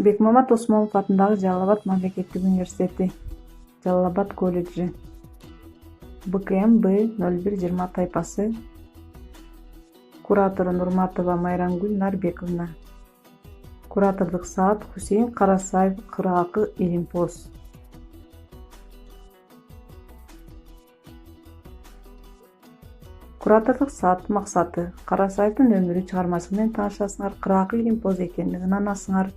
Бекмамат Осмонов атындагы Жалал Абад мамлекеттик университети, Жалал Абад колледжи, БКМ Б0120 тайпасы, куратору Нурматова Майрангүл Нарбековна, куратордук саат Хусейин Карасаев Кыраакы Илимпоз. Куратордук саат максаты Карасаевдин өмүрү чыгармасы менен таанышасыңар, Кыраакы Илимпоз экендигин анасыңар.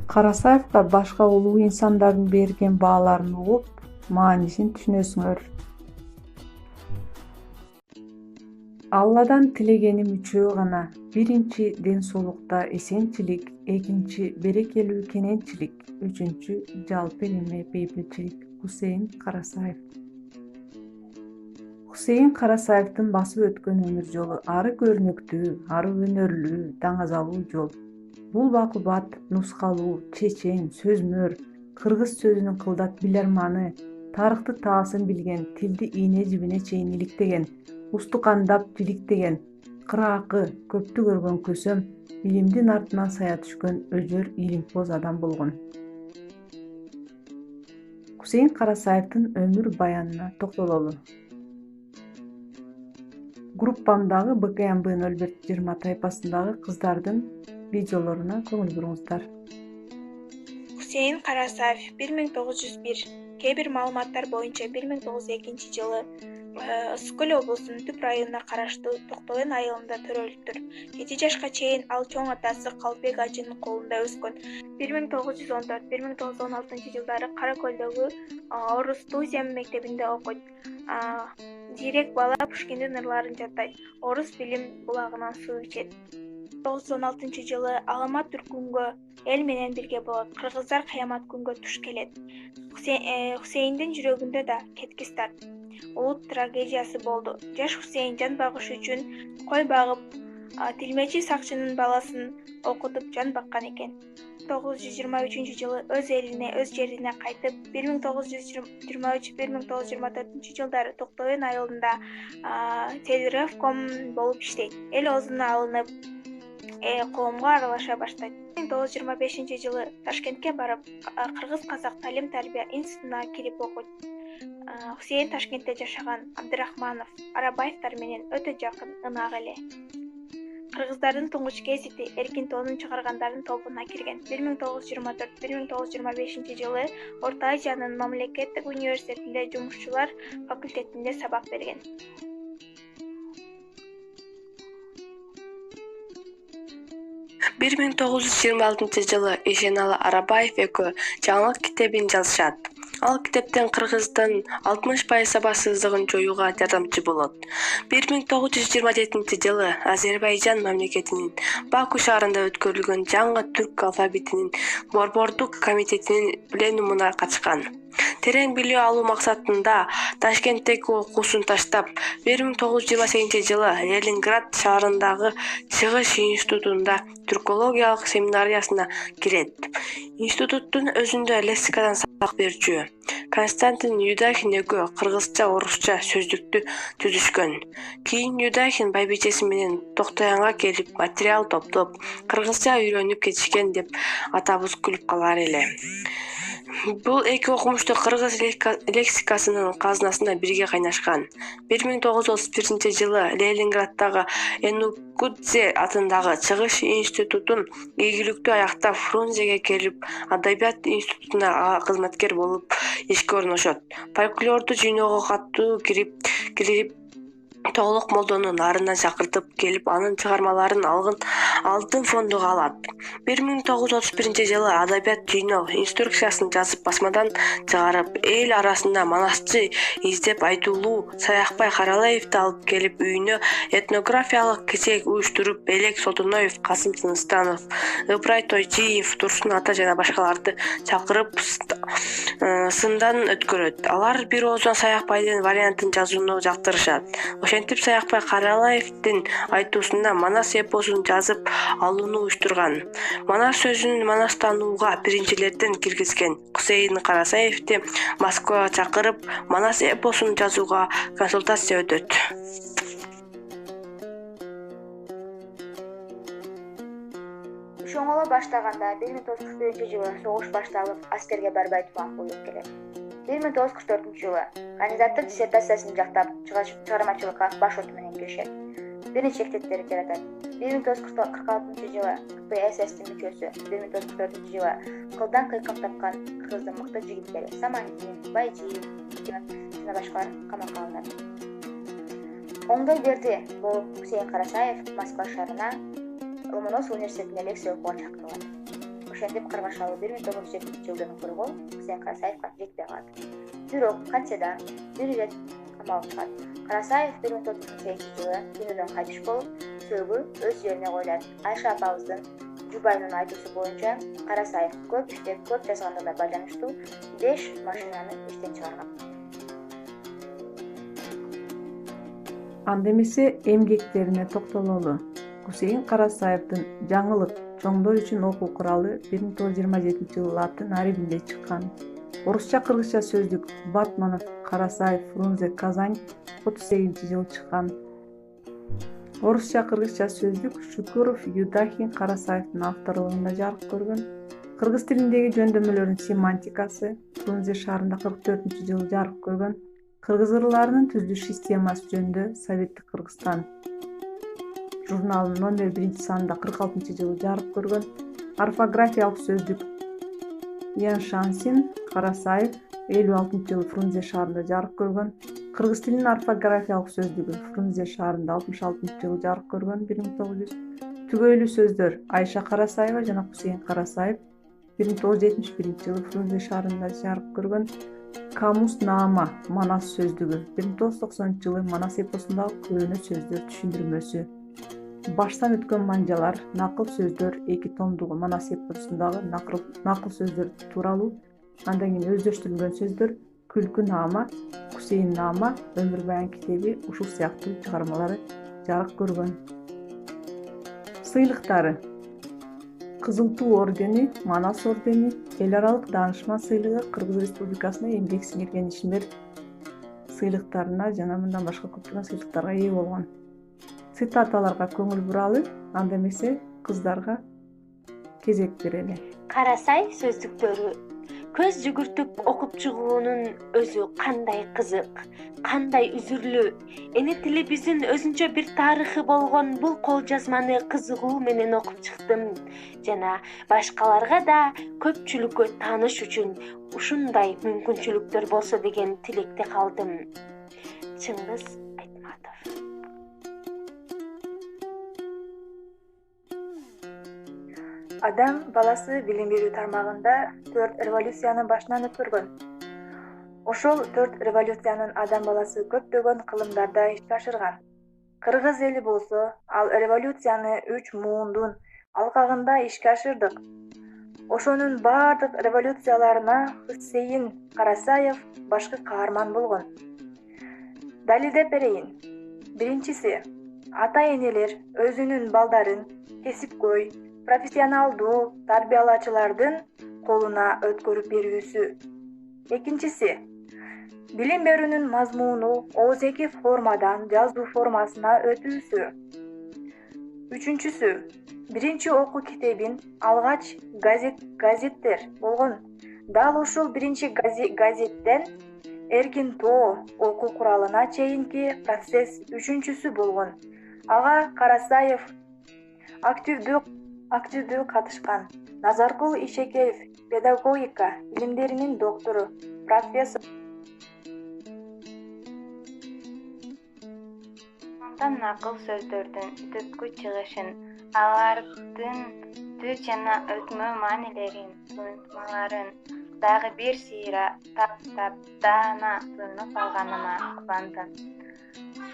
Карасаевга башка улуу инсандардын берген бааларын угуп, маанисин түшүнөсүңөр. Алладан тилегеним үчөө гана: биринчи ден соолукта эсенчилик, экинчи берекелүү кененчилик, үчүнчү жалпы элеме бейбитчилик. Хусейин Карасаев. Хусейин Карасаевдин басып өткөн өмүр жолу ары көрүнүктүү, ары өнөрлүү, даңазалуу жол. Бул бакубат, нускалуу, чечен, сөзмөр, кыргыз сөзүнүн кылдат биларманы, тарыхты таасын билген, тилди ийне жибине чейин иликтеген, устукандап жиликтеген, Кыраакы, көптү көргөн көсөм, илимдин артынан сая түшкөн өжөр илимпоз адам болгон. Хусейин Карасаевдин өмүр баянына токтололу. Группамдагы БКМ Б0120 тайпасындагы кыздардын видеолоруна көңүл буруңуздар. Хусейин Карасаев 1901. Кээ бир маалыматтар боюнча 1902 жылы Ысык-Көл облусунун Түп районуна караштуу Токтоен айылында төрөлүптүр. 7 жашка чейин ал чоң атасы Калбек ажынын колунда өскөн. 1914-1916 жылдары Кара Көлдөгү Орус Тузия мектебинде окуйт. Зирек бала Пушкиндин ырларын жаттайт. Орус билим булагынан суу ичет. 1916 жылы Аламат Түркүнгө эл менен бирге болот. Кыргыздар кыямат күнгө туш келет. Хусейиндин жүрөгүндө да кеткис тарт. Улут трагедиясы болду. Жаш Хусейин жан багыш үчүн кой багып, тилмечи сакчынын баласын окутуп жан баккан экен. 1923 жылы өз элине, өз жерине кайтып, 1923-1924 жылдары Токтоен айылында телеграфком болуп иштейт. Эл оозуна алынып, коомго аралаша баштайт. 1925 жылы Ташкентке барып, Кыргыз-Казак талим-тарбия институтуна кирип окуйт. Хусейин Ташкентте жашаган Абдырахманов, Арабаевдер менен өтө жакын ынак эле. Кыргыздардын туңгуч гезити Эркин тоонун чыгаргандардын тобуна кирген. 1924-1925 жылы Орто Азиянын мамлекеттик университетинде жумушчулар факультетинде сабак берген. 1926 жылы Ишеналы Арабаев экөө жаңылык китебин жазышат. Ал китептен Кыргыздын 60% сабаксыздыгын жоюуга жардамчы болот. 1927 жылы Азербайжан мамлекетинин Баку шаарында өткөрүлгөн жаңы түрк алфавитинин борбордук комитетинин пленумуна катышкан. Терең билүү алуу максатында Ташкенттеги окуусун таштап, 1928 жылы Ленинград шаарындагы Чыгыш институтунда түркологиялык семинариясына кирет. Институттун өзүндө лексикадан сабак берүүчү Константин Юдахин экөө кыргызча, орусча сөздүктү түзүшкөн. Кийин Юдахин байбичеси менен Токтоянга келип, материал топтоп, кыргызча үйрөнүп кетишкен деп атабыз күлүп калар эле. Бул эки окумушту кыргыз лексикасынын казынасына бирге кайнашкан. 1931 жылы Ленинграддагы Энукудзе атындагы Чыгыш институтун ийгиликтүү аяктап Фрунзеге келип, Адабият институтуна кызматкер болуп ишке орношот. Фольклорду жыйноого катуу кирип Толук Молдону нарына чакыртып келип, анын чыгармаларын алтын фондуга алат. 1931 жылы Адабият жыйноо инструкциясын жазып басмадан чыгарып, эл арасында манасчы издеп айтуулуу Саякбай Каралаевди алып келип, үйүнө этнографиялык кечек уюштуруп, Элек Солтоноев, Касым Тыныстанов, Ыбырай Тойчиев, Турсун Ата жана башкаларды чакырып сындан өткөрөт. Алар бир оозунан Саякбайдын вариантын жазууну жактырышат. Ошентип Саякбай Каралаевдин айтуусунда Манас эпосун жазып алууну уюштурган. Манас сөзүн манастанууга биринчилерден киргизген. Хусейин Карасаевди Москвага чакырып, Манас эпосун жазууга консультация өтөт. Ошоңо баштаганда 1941-жылы согуш башталып, аскерге барбай турган болуп келет. 1944-жылы кандидаттык диссертациясын жактап, чыгармачылыкка баш оту менен киришет. Бир нече теттери жаратат. 1946-жылы КПССтин мүчөсү, 1944-жылы кылдан кыйкым тапкан кыргыздын мыкты жигиттери Самандин, Байжиев жана башкалар камакка алынат. Оңдой берди бул Кусейин Карасаев Москва шаарына Ломоносов университетине лекция окууга чакырылат. Ошентип Каргашалы 1907-жылдын кургу Кусейин Карасаевга жетпей калат. Бирок кантседа бир ирет камалып калат. Карасаев 1908-жылы дүйнөдөн кайтыш болуп, сөөгү өз жерине коюлат. Айша апабыздын Жубайнын айтуусу боюнча, Карасаев көп иштеп, көп жазгандыгына байланыштуу 5 машинаны иштен чыгарган. Анда эмесе эмгектерине токтололу. Кусейин Карасаевдин жаңылык чоңдор үчүн окуу куралы 1927-жылы латын арабинде чыккан. Орусча-кыргызча сөздүк Батманов, Карасаев, Фрунзе, Казань 38-жылы чыккан. Орусча-кыргызча сөздүк Шукуров, Юдахин, Карасаевдин авторлугунда жарык көргөн. Кыргыз тилиндеги жөндөмөлөрдүн семантикасы Фрунзе шаарында 44-жылы жарык көргөн. Кыргыз ырларынын түзүлүш системасы жөнүндө Советтик Кыргызстан журналынын номер 1-санында 46-жылы жарык көргөн. Орфографиялык сөздүк Ян Шансин, Карасаев 56-жылы Фрунзе шаарында жарык көргөн. Кыргыз тилинин орфографиялык сөздүгү Фрунзе шаарында 66-жылы жарык көргөн. 1900 түгөйлүү сөздөр Айша Карасаева жана Кусейин Карасаев 1971-жылы Фрунзе шаарында жарык көргөн. Камус Наама Манас сөздүгү 1990-жылы Манас эпосундагы көөнө сөздөр түшүндүрмөсү. Баштан өткөн манжалар, накыл сөздөр 2 томдугу Манас эпосундагы накыл сөздөр тууралуу, андан кийин өздөштүрүлгөн сөздөр Күлкү Наама, Кусейин Наама, Өмүр Баян китеби ушул сыяктуу чыгармалары жарык көргөн. Сыйлыктары: Кызыл Туу ордени, Манас ордени, эл аралык даанышман сыйлыгы, Кыргыз Республикасына эмгек сиңирген ишмер сыйлыктарына жана мындан башка көптөгөн сыйлыктарга ээ болгон. Цитаталарга көңүл буралы, анда эмесе кыздарга кезек берели. Карасай сөздүктөрү: көз жүгүртүп окуп чыгуунун өзү кандай кызык, кандай үзүрлүү. Эне тилибиздин өзүнчө бир тарыхы болгон бул кол жазманы кызыгуу менен окуп чыктым жана башкаларга да көпчүлүккө тааныш үчүн ушундай мүмкүнчүлүктөр болсо деген тилекте калдым. Чыңгыз Айтматов. Адам баласы билим берүү тармагында 4 революцияны башынан өткөргөн. Ошол 4 революциянын адам баласы көптөгөн кылымдарда ишке ашырган. Кыргыз эли болсо, ал революцияны 3 муундун алкагында ишке ашырдык. Ошонун баардык революцияларына Кусейин Карасаев башкы каарман болгон. Далилдеп берейин. Биринчиси, ата-энелер өзүнүн балдарын кесипкөй, профессионалдуу тарбиялаачылардын колуна өткөрүп берүүсү. Экинчиси, билим берүүнүн мазмуну оозеки формадан жазуу формасына өтүүсү. Үчүнчүсү, биринчи окуу китебин алгач газеттер болгон. Дал ушул биринчи газеттен эркин тоо окуу куралына чейинки процесс үчүнчүсү болгон. Ага Карасаев активдүү катышкан. Назаркул Ишекеев педагогика илимдеринин доктору, профессор. Накыл сөздөрдүн түпкү чыгышын, алардын түз жана өтмө маанилерин, туюнтмаларын дагы бир сыйра таптап даана туюнуп алганыма кубандым.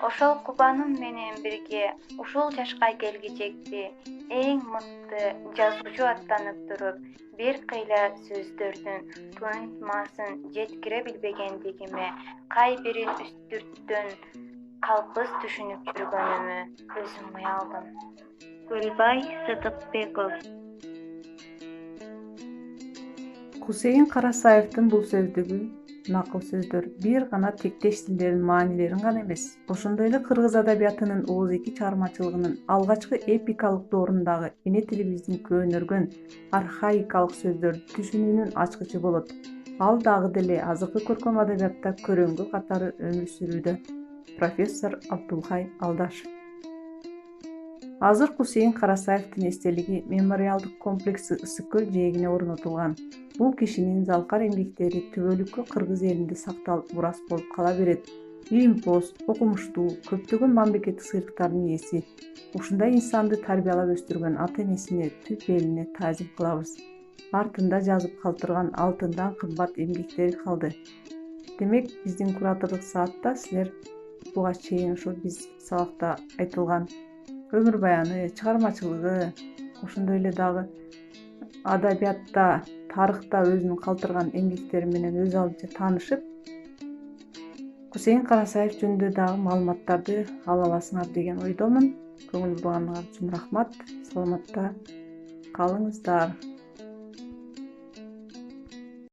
Ошол кубаным менен бирге ушул жашка келгичекти эң мыкты жазуучу аттанып туруп, бир кыйла сөздөрдүн туюнтмасын жеткире билбегендигиме, кайбирин үстүрттөн калпыз түшүнүп жүргөнүмө өзүм уялдым. Гүлбай Сыдыкбеков. Кусейин Карасаевдин бул сөздүгү накыл сөздөр бир гана тектеш тилдердин маанилерин гана эмес, ошондой эле кыргыз адабиятынын ооз-эки чыгармачылыгынын алгачкы эпикалык доорундагы эне тилибиздин көнөргөн архаикалык сөздөрдү түшүнүүнүн ачкычы болот. Ал дагы деле азыркы көркөм адабиятта көрөңгү катары өмүр сүрүүдө. Профессор Абдулхай Алдашев. Азыр Кусейин Карасаевдин эстелиги мемориалдык комплекси Ысык көл жээгине орнотулган. Бул кишинин залкар эмгектери түбөлүккө кыргыз элинде сакталып мурас болуп кала берет. Илимпоз, окумуштуу, көптөгөн мамлекеттик сыйлыктардын ээси. Ушундай инсанды тарбиялап өстүргөн ата-энесине түп элине таазим кылабыз. Артында жазып калтырган алтындан кымбат эмгектери калды. Демек, биздин куратордук саатта силер буга чейин ошо биз сабакта айтылган өмүр баяны, чыгармачылыгы, ошондой эле дагы адабиятта, тарыхта өзүнүн калтырган эмгектери менен өз алдынча таанышып, Кусейин Карасаев жөнүндө дагы маалыматтарды ала аласыңар деген ойдомун. Көңүл бурганыңар үчүн рахмат. Саламатта калыңыздар.